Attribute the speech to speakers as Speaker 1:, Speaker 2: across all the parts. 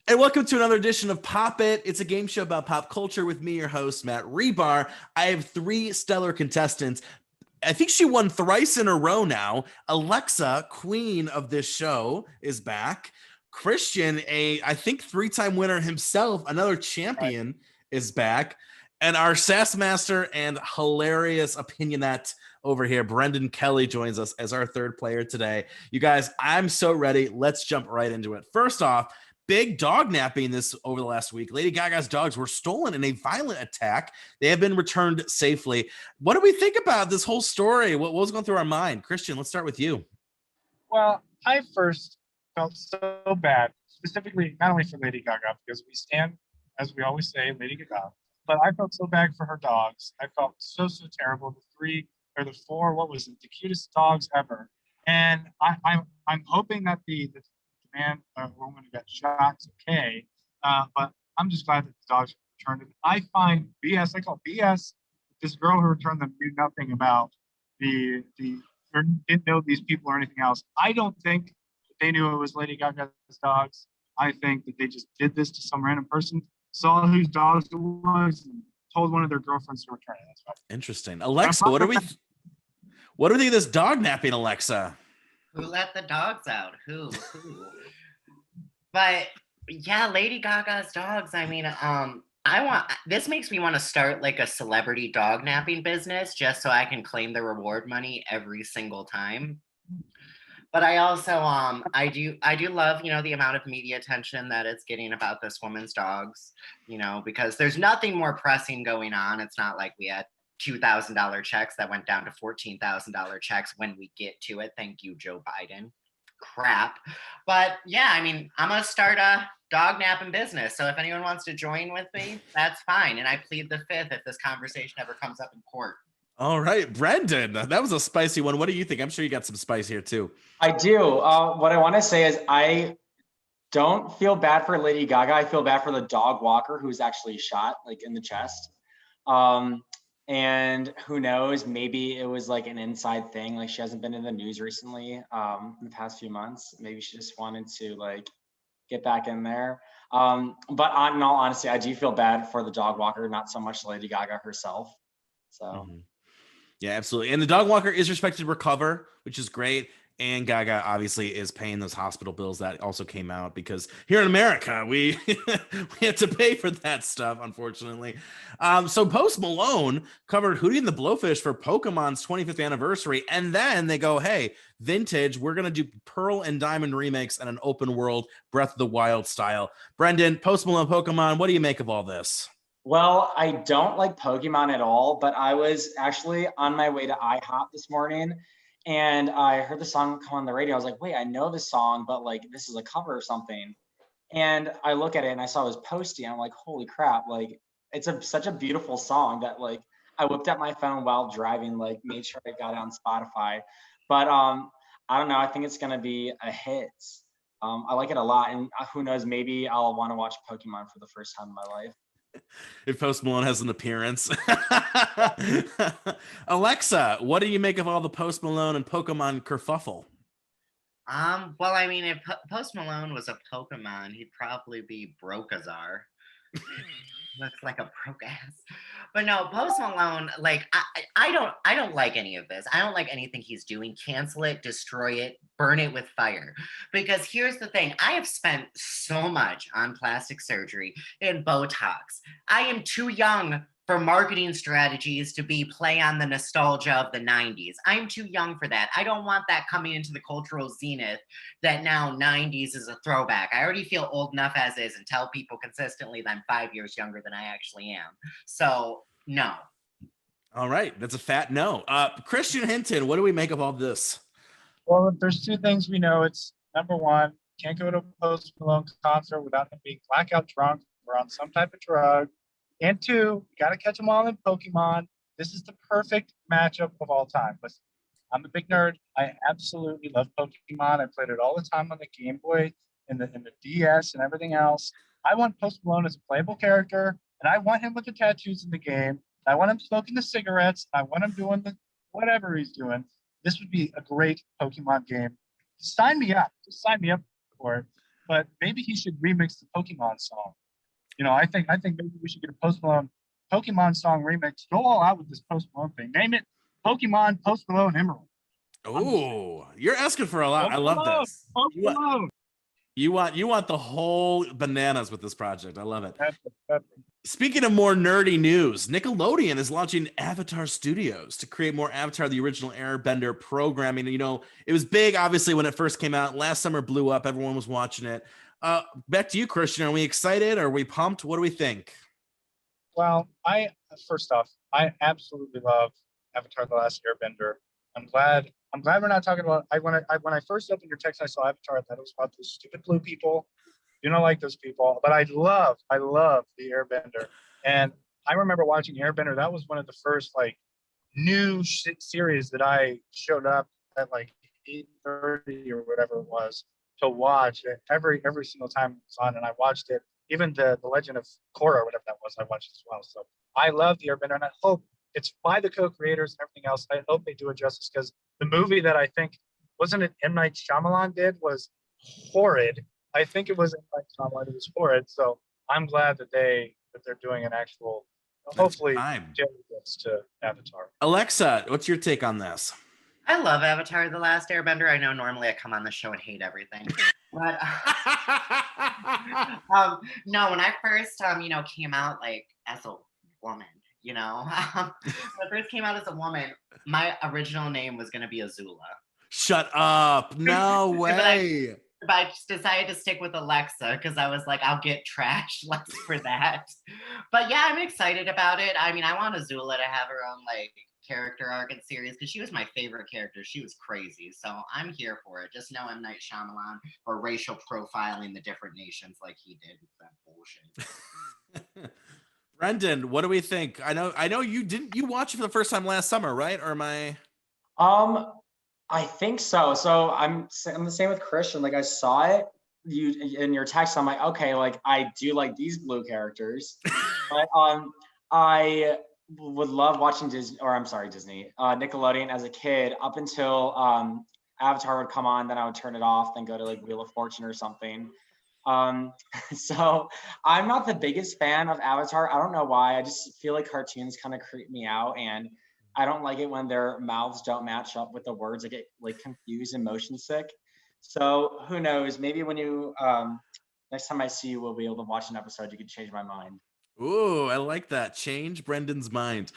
Speaker 1: And welcome to another edition of Pop It. It's a game show about pop culture with me, your host, Matt Rebar. I have three stellar contestants. I think she won thrice in a row now. Alexa, queen of this show, is back. Christian, I think three-time winner himself, another champion, is back. And our sass master and hilarious opinionette over here, Brendan Kelly, joins us as our third player today. You guys, I'm so ready. Let's jump right into it. First off, big dog napping this over the last week. Lady Gaga's dogs were stolen in a violent attack. They have been returned safely. What do we think about this whole story? What was going through our mind? Christian, let's start with you.
Speaker 2: Well, I first felt so bad, specifically not only for Lady Gaga, because we stand, as we always say, Lady Gaga, but I felt so bad for her dogs. I felt so terrible. The three or the four, what was it, the cutest dogs ever. And I'm hoping that the man or woman who got shot is okay. But I'm just glad that the dogs returned. And I find BS. I call BS. This girl who returned them knew nothing about the or didn't know these people or anything else. I don't think that they knew it was Lady Gaga's dogs. I think that they just did this to some random person, saw whose dogs it was, and told one of their girlfriends to return it. That's right.
Speaker 1: Interesting. Alexa, what do we think of this dog napping, Alexa?
Speaker 3: Who let the dogs out? Who? But yeah, Lady Gaga's dogs. I mean, this makes me want to start like a celebrity dog napping business just so I can claim the reward money every single time. But I also I do love, the amount of media attention that it's getting about this woman's dogs, because there's nothing more pressing going on. It's not like we had $2,000 checks that went down to $14,000 checks when we get to it. Thank you, Joe Biden. Crap. But yeah, I mean, I'm gonna start a dog napping business. So if anyone wants to join with me, that's fine. And I plead the fifth if this conversation ever comes up in court.
Speaker 1: All right, Brendan, that was a spicy one. What do you think? I'm sure you got some spice here too.
Speaker 4: I do. What I want to say is I don't feel bad for Lady Gaga. I feel bad for the dog walker who's actually shot like in the chest. And who knows, maybe it was like an inside thing. Like she hasn't been in the news recently in the past few months. Maybe she just wanted to like get back in there. But in all honesty, I do feel bad for the dog walker, not so much Lady Gaga herself. So.
Speaker 1: Yeah, absolutely. And the dog walker is expected to recover, which is great. And Gaga obviously is paying those hospital bills that also came out because here in America, we we had to pay for that stuff, unfortunately. So Post Malone covered Hootie and the Blowfish for Pokemon's 25th anniversary. And then they go, hey, vintage, we're going to do Pearl and Diamond remakes and an open world Breath of the Wild style. Brendan, Post Malone Pokemon, what do you make of all this?
Speaker 4: Well, I don't like Pokemon at all, but I was actually on my way to IHOP this morning and I heard the song come on the radio. I was like, wait, I know this song, but like this is a cover or something. And I look at it and I saw it was Posty. And I'm like, holy crap, like it's such a beautiful song that like I whipped out my phone while driving, like made sure I got it on Spotify. But I don't know, I think it's gonna be a hit. I like it a lot. And who knows, maybe I'll want to watch Pokemon for the first time in my life.
Speaker 1: If Post Malone has an appearance. Alexa, what do you make of all the Post Malone and Pokemon kerfuffle?
Speaker 3: Well, I mean, if Post Malone was a Pokemon, he'd probably be Brokazar. Looks like a broke ass. But no, Post Malone, like I don't like any of this. I don't like anything he's doing. Cancel it, destroy it, burn it with fire. Because here's the thing, I have spent so much on plastic surgery and Botox. I am too young for marketing strategies to be play on the nostalgia of the 90s. I'm too young for that. I don't want that coming into the cultural zenith that now 90s is a throwback. I already feel old enough as is and tell people consistently that I'm 5 years younger than I actually am. So, no.
Speaker 1: All right. That's a fat no. Christian Hinton, what do we make of all this?
Speaker 2: Well, if there's two things we know, it's number one, can't go to a Post Malone concert without them being blackout drunk or on some type of drug. And two, you got to catch them all in Pokemon. This is the perfect matchup of all time. Listen, I'm a big nerd. I absolutely love Pokemon. I played it all the time on the Game Boy and the DS and everything else. I want Post Malone as a playable character, and I want him with the tattoos in the game. I want him smoking the cigarettes. I want him doing the whatever he's doing. This would be a great Pokemon game. Sign me up. Just sign me up for it. but maybe he should remix the Pokemon song. I think maybe we should get a Post Malone Pokemon song remix. Go all out with this Post Malone thing. Name it Pokemon Post Malone Emerald.
Speaker 1: Oh, you're asking for a lot. I love this. You want the whole bananas with this project. I love it. Speaking of more nerdy news, Nickelodeon is launching Avatar Studios to create more Avatar, the original Airbender programming. And, it was big, obviously, when it first came out. Last summer blew up. Everyone was watching it. Back to you, Christian. Are we excited? Are we pumped? What do we think?
Speaker 2: Well, first off, I absolutely love Avatar: The Last Airbender. I'm glad we're not talking about. When I first opened your text, I saw Avatar. I thought it was about those stupid blue people. You don't like those people, but I love the Airbender. And I remember watching Airbender. That was one of the first new series that I showed up at 8:30 or whatever it was to watch it every single time it was on, and I watched it. Even the Legend of Korra, or whatever that was, I watched as well. So I love the Airbender, and I hope it's by the co-creators and everything else. I hope they do it justice, because the movie that I think, wasn't it M. Night Shyamalan did, was horrid. I think it was M. Night Shyamalan. It was horrid. So I'm glad that they're doing an actual, hopefully, gets to Avatar.
Speaker 1: Alexa, what's your take on this?
Speaker 3: I love Avatar: The Last Airbender. I know normally I come on the show and hate everything, but no, when I first came out as a woman, when I first came out as a woman, my original name was gonna be Azula.
Speaker 1: Shut up! No way.
Speaker 3: But I just decided to stick with Alexa because I was like, I'll get trashed less for that. But yeah, I'm excited about it. I mean, I want Azula to have her own character arc and series because she was my favorite character. She was crazy. So I'm here for it. Just know M. Night Shyamalan or racial profiling the different nations like he did with that bullshit.
Speaker 1: Brendan, what do we think? I know you watch it for the first time last summer, right? Or am I?
Speaker 4: I think so. So I'm the same with Christian. I saw it in your text. I'm like, okay, I do like these blue characters, but I would love watching Disney, Nickelodeon as a kid up until Avatar would come on. Then I would turn it off, then go to Wheel of Fortune or something. So I'm not the biggest fan of Avatar. I don't know why. I just feel like cartoons kind of creep me out, and I don't like it when their mouths don't match up with the words. I get confused and motion sick. So who knows? Maybe when you next time I see you, we'll be able to watch an episode. You can change my mind.
Speaker 1: Ooh, I like that. Change Brendan's mind.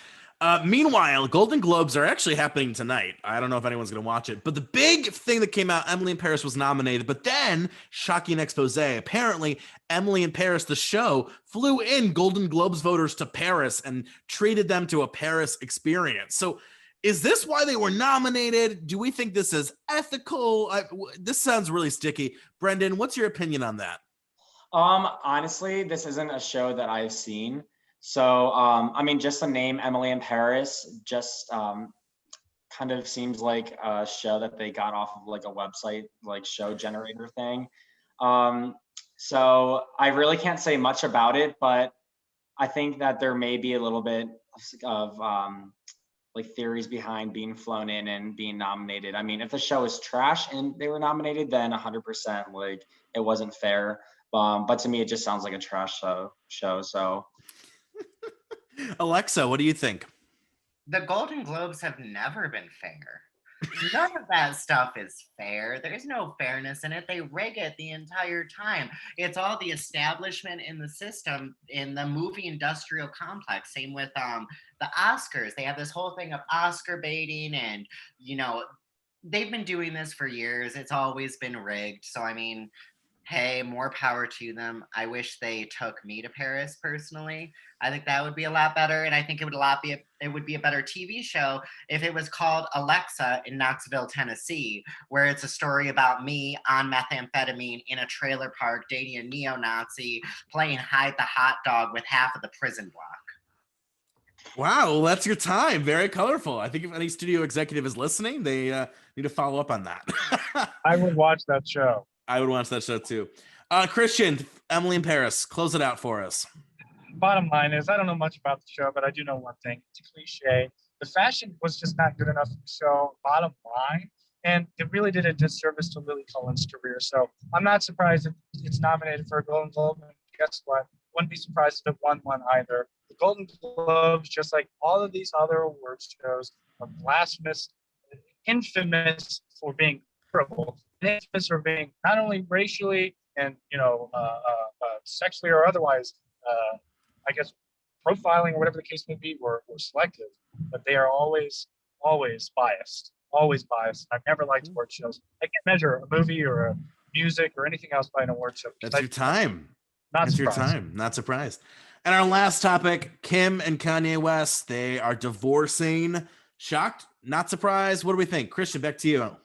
Speaker 1: Meanwhile, Golden Globes are actually happening tonight. I don't know if anyone's going to watch it, but the big thing that came out, Emily in Paris was nominated, but then, shocking expose, apparently Emily in Paris, the show, flew in Golden Globes voters to Paris and treated them to a Paris experience. So is this why they were nominated? Do we think this is ethical? This sounds really sticky. Brendan, what's your opinion on that?
Speaker 4: Honestly, this isn't a show that I've seen. So, I mean, just the name Emily in Paris just kind of seems like a show that they got off of a website, show generator thing. So I really can't say much about it, but I think that there may be a little bit of theories behind being flown in and being nominated. I mean, if the show is trash and they were nominated, then 100% it wasn't fair. But to me, it just sounds like a trash show. So,
Speaker 1: Alexa, what do you think?
Speaker 3: The Golden Globes have never been fair. None of that stuff is fair. There's no fairness in it. They rig it the entire time. It's all the establishment in the system, in the movie industrial complex. Same with the Oscars. They have this whole thing of Oscar baiting, and they've been doing this for years. It's always been rigged. So I mean, hey, more power to them. I wish they took me to Paris personally. I think that would be a lot better, and I think it would be a better TV show if it was called Alexa in Knoxville, Tennessee, where it's a story about me on methamphetamine in a trailer park dating a neo-Nazi, playing hide the hot dog with half of the prison block.
Speaker 1: Wow, well, that's your time. Very colorful. I think if any studio executive is listening, they need to follow up on that.
Speaker 2: I would watch that show.
Speaker 1: I would watch that show too. Christian, Emily in Paris, close it out for us.
Speaker 2: Bottom line is, I don't know much about the show, but I do know one thing. It's a cliche. The fashion was just not good enough for the show. Bottom line, And it really did a disservice to Lily Collins' career. So I'm not surprised that it's nominated for a Golden Globe. And guess what? Wouldn't be surprised if it won one either. The Golden Globes, just like all of these other award shows, are blasphemous, infamous for being horrible, infamous for being not only racially and sexually or otherwise, I guess, profiling or whatever the case may be, or selective, but they are always biased. Always biased. I've never liked award shows. I can't measure a movie or a music or anything else by an award show.
Speaker 1: That's your time.
Speaker 2: Not
Speaker 1: That's
Speaker 2: surprised.
Speaker 1: your time. Not surprised. And our last topic, Kim and Kanye West, they are divorcing. Shocked? Not surprised? What do we think? Christian, back to you.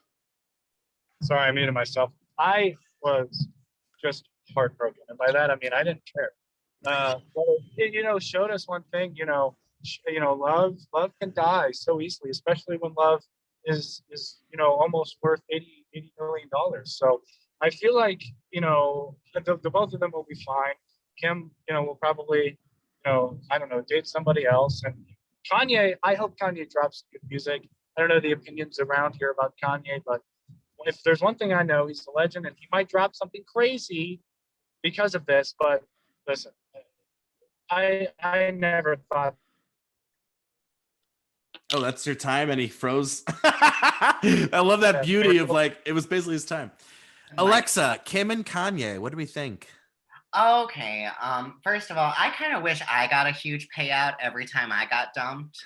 Speaker 2: Sorry, I muted myself. I was just heartbroken. And by that, I mean, I didn't care. But it, showed us one thing, love can die so easily, especially when love is almost worth $80 million. So I feel like, the both of them will be fine. Kim, will probably, I don't know, date somebody else. And Kanye, I hope Kanye drops good music. I don't know the opinions around here about Kanye, but if there's one thing I know, he's a legend, and he might drop something crazy because of this. But listen, I never thought.
Speaker 1: Oh, that's your time, and he froze. I love that beauty of it was basically his time. Alexa, Kim and Kanye, what do we think?
Speaker 3: Okay. First of all, I kind of wish I got a huge payout every time I got dumped.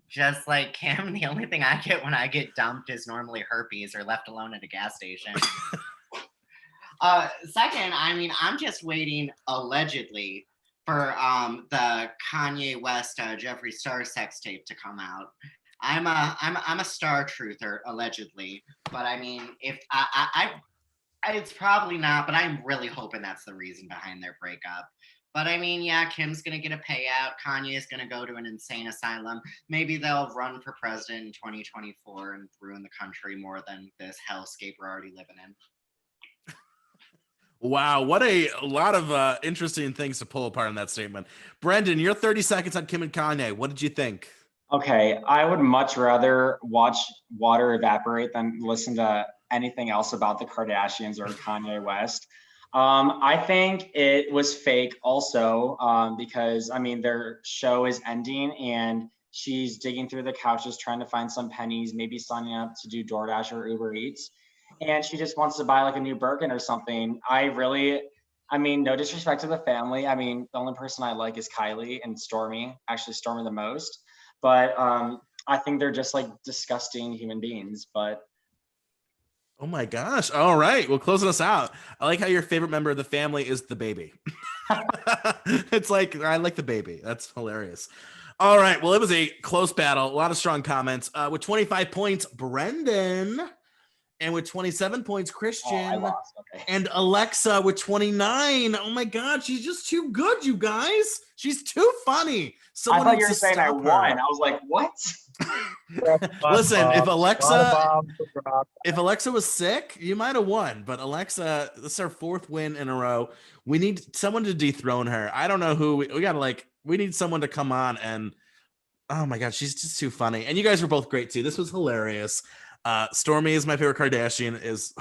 Speaker 3: Just like Kim, the only thing I get when I get dumped is normally herpes or left alone at a gas station. Second, I mean, I'm just waiting allegedly for the Kanye West Jeffree Star sex tape to come out. I'm a star truther allegedly, but I mean, if I it's probably not, but I'm really hoping that's the reason behind their breakup. But I mean, yeah, Kim's going to get a payout. Kanye is going to go to an insane asylum. Maybe they'll run for president in 2024 and ruin the country more than this hellscape we're already living in.
Speaker 1: Wow, what a lot of interesting things to pull apart in that statement. Brendan, your 30 seconds on Kim and Kanye. What did you think?
Speaker 4: Okay, I would much rather watch water evaporate than listen to anything else about the Kardashians or Kanye West. I think it was fake also because, I mean, their show is ending and she's digging through the couches trying to find some pennies, maybe signing up to do DoorDash or Uber Eats. And she just wants to buy like a new Birkin or something. I mean, no disrespect to the family. I mean, the only person I like is Kylie and Stormy, actually Stormy the most. But I think they're just like disgusting human beings. But
Speaker 1: oh my gosh. All right. Well, closing us out. I like how your favorite member of the family is the baby. It's like, I like the baby. That's hilarious. All right. Well, it was a close battle. A lot of strong comments. With 25 points, Brendan. And with 27 points, Christian.
Speaker 4: Okay.
Speaker 1: And Alexa with 29. Oh my God, she's just too good, you guys. She's too funny.
Speaker 4: I thought you were saying I won. I was like, what?
Speaker 1: Listen, if Alexa was sick, you might have won. But Alexa, this is our fourth win in a row. We need someone to dethrone her. I don't know who. We gotta we need someone to come on and. Oh my God, she's just too funny. And you guys were both great too. This was hilarious. Stormy is my favorite Kardashian, is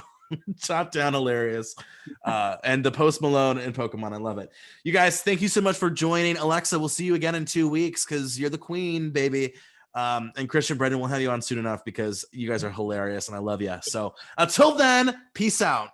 Speaker 1: top down hilarious. And the Post Malone and Pokemon, I love it. You guys, thank you so much for joining. Alexa, we'll see you again in 2 weeks because you're the queen, baby. And Christian, Brendan, we'll have you on soon enough because you guys are hilarious and I love you. So until then, peace out.